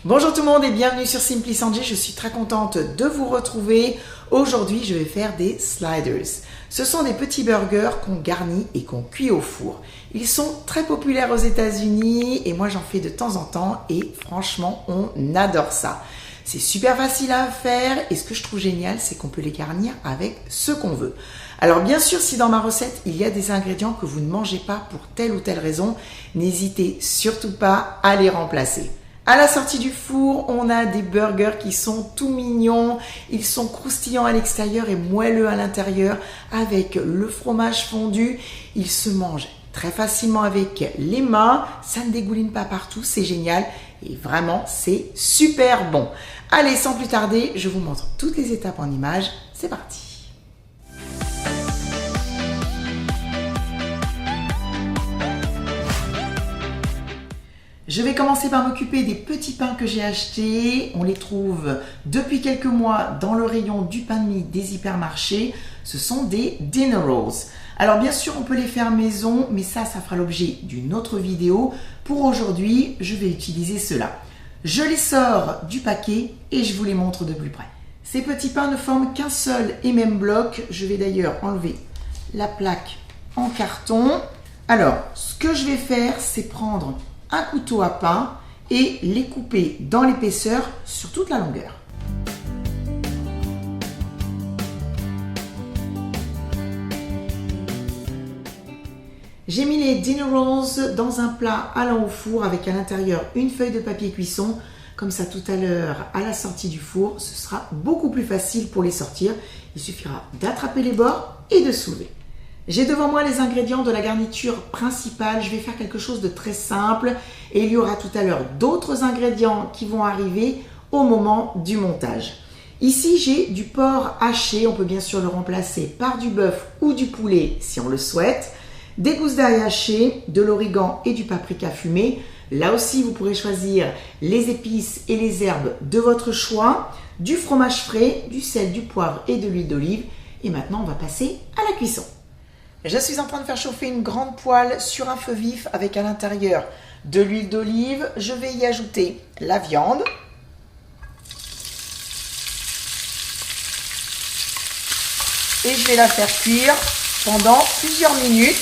Bonjour tout le monde et bienvenue sur Simply Sanjay. Je suis très contente de vous retrouver. Aujourd'hui, je vais faire des sliders. Ce sont des petits burgers qu'on garnit et qu'on cuit au four. Ils sont très populaires aux États-Unis et moi j'en fais de temps en temps et franchement, on adore ça. C'est super facile à faire et ce que je trouve génial, c'est qu'on peut les garnir avec ce qu'on veut. Alors bien sûr, si dans ma recette, il y a des ingrédients que vous ne mangez pas pour telle ou telle raison, n'hésitez surtout pas à les remplacer. À la sortie du four, on a des burgers qui sont tout mignons. Ils sont croustillants à l'extérieur et moelleux à l'intérieur avec le fromage fondu. Ils se mangent très facilement avec les mains. Ça ne dégouline pas partout, c'est génial. Et vraiment, c'est super bon. Allez, sans plus tarder, je vous montre toutes les étapes en images. C'est parti. Je vais commencer par m'occuper des petits pains que j'ai achetés. On les trouve depuis quelques mois dans le rayon du pain de mie des hypermarchés. Ce sont des dinner rolls. Alors bien sûr, on peut les faire maison, mais ça fera l'objet d'une autre vidéo. Pour aujourd'hui, je vais utiliser cela. Je les sors du paquet et je vous les montre de plus près. Ces petits pains ne forment qu'un seul et même bloc. Je vais d'ailleurs enlever la plaque en carton. Alors, ce que je vais faire, c'est prendre un couteau à pain et les couper dans l'épaisseur sur toute la longueur. J'ai mis les dinner rolls dans un plat allant au four avec à l'intérieur une feuille de papier cuisson. Comme ça, tout à l'heure, à la sortie du four, ce sera beaucoup plus facile pour les sortir. Il suffira d'attraper les bords et de soulever. J'ai devant moi les ingrédients de la garniture principale. Je vais faire quelque chose de très simple et il y aura tout à l'heure d'autres ingrédients qui vont arriver au moment du montage. Ici, j'ai du porc haché. On peut bien sûr le remplacer par du bœuf ou du poulet si on le souhaite. Des gousses d'ail hachées, de l'origan et du paprika fumé. Là aussi, vous pourrez choisir les épices et les herbes de votre choix. Du fromage frais, du sel, du poivre et de l'huile d'olive. Et maintenant, on va passer à la cuisson. Je suis en train de faire chauffer une grande poêle sur un feu vif avec à l'intérieur de l'huile d'olive. Je vais y ajouter la viande. Et je vais la faire cuire pendant plusieurs minutes.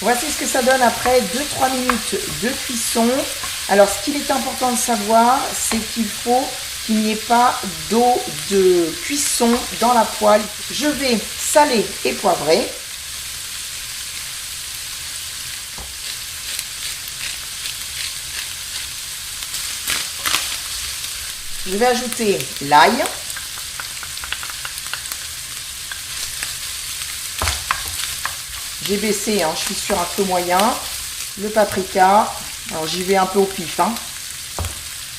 Voici ce que ça donne après 2-3 minutes de cuisson. Alors ce qu'il est important de savoir, c'est qu'il faut qu'il n'y ait pas d'eau de cuisson dans la poêle. Je vais saler et poivrer. Je vais ajouter l'ail. J'ai baissé, je suis sur un feu moyen. Le paprika, alors j'y vais un peu au pif,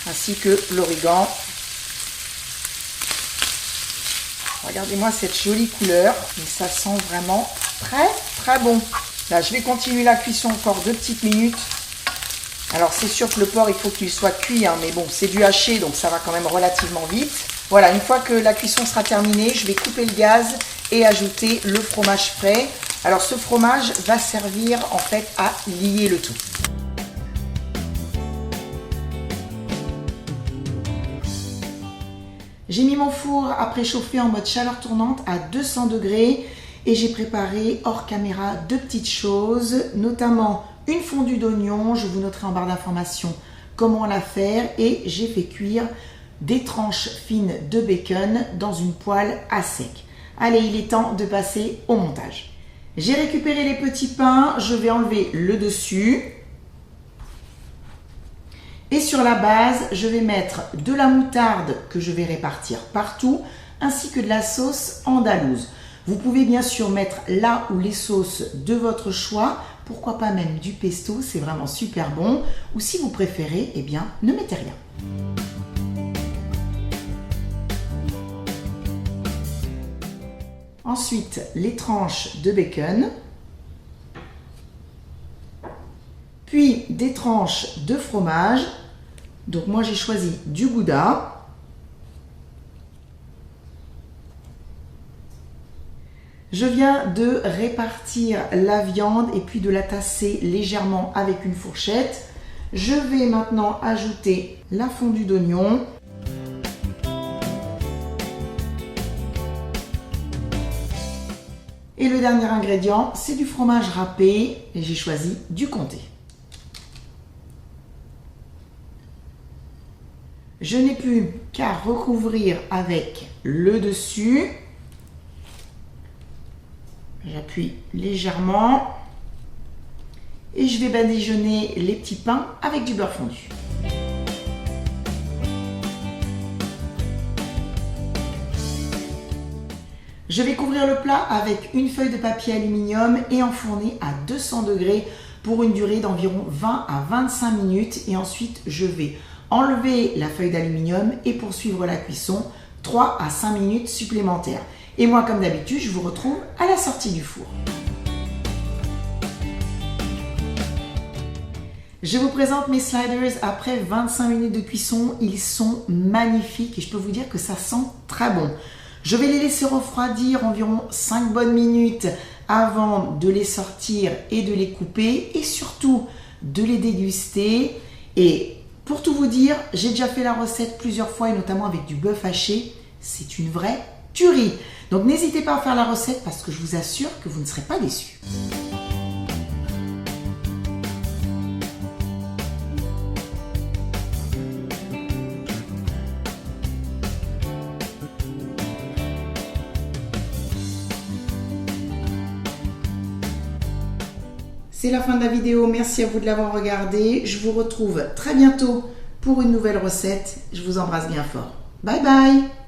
ainsi que l'origan. Regardez-moi cette jolie couleur, mais ça sent vraiment très très bon. Là, je vais continuer la cuisson encore 2 petites minutes. Alors c'est sûr que le porc, il faut qu'il soit cuit, mais bon, c'est du haché, donc ça va quand même relativement vite. Voilà, une fois que la cuisson sera terminée, je vais couper le gaz et ajouter le fromage frais. Alors ce fromage va servir en fait à lier le tout. J'ai mis mon four à préchauffer en mode chaleur tournante à 200 degrés et j'ai préparé hors caméra 2 petites choses, notamment une fondue d'oignon. Je vous noterai en barre d'informations comment la faire et j'ai fait cuire des tranches fines de bacon dans une poêle à sec. Allez, il est temps de passer au montage. J'ai récupéré les petits pains, je vais enlever le dessus. Et sur la base, je vais mettre de la moutarde que je vais répartir partout, ainsi que de la sauce andalouse. Vous pouvez bien sûr mettre là ou les sauces de votre choix, pourquoi pas même du pesto, c'est vraiment super bon. Ou si vous préférez, eh bien, ne mettez rien. Ensuite, les tranches de bacon. Puis des tranches de fromage. Donc moi j'ai choisi du Gouda. Je viens de répartir la viande et puis de la tasser légèrement avec une fourchette. Je vais maintenant ajouter la fondue d'oignon. Et le dernier ingrédient, c'est du fromage râpé et j'ai choisi du comté. Je n'ai plus qu'à recouvrir avec le dessus. J'appuie légèrement et je vais badigeonner les petits pains avec du beurre fondu. Je vais couvrir le plat avec une feuille de papier aluminium et enfourner à 200 degrés pour une durée d'environ 20 à 25 minutes. Et ensuite, je vais enlever la feuille d'aluminium et poursuivre la cuisson 3 à 5 minutes supplémentaires. Et moi, comme d'habitude, je vous retrouve à la sortie du four. Je vous présente mes sliders après 25 minutes de cuisson. Ils sont magnifiques et je peux vous dire que ça sent très bon. Je vais les laisser refroidir environ 5 bonnes minutes avant de les sortir et de les couper et surtout de les déguster. Et pour tout vous dire, j'ai déjà fait la recette plusieurs fois et notamment avec du bœuf haché. C'est une vraie tuerie. Donc n'hésitez pas à faire la recette parce que je vous assure que vous ne serez pas déçus. C'est la fin de la vidéo, merci à vous de l'avoir regardé. Je vous retrouve très bientôt pour une nouvelle recette. Je vous embrasse bien fort. Bye bye!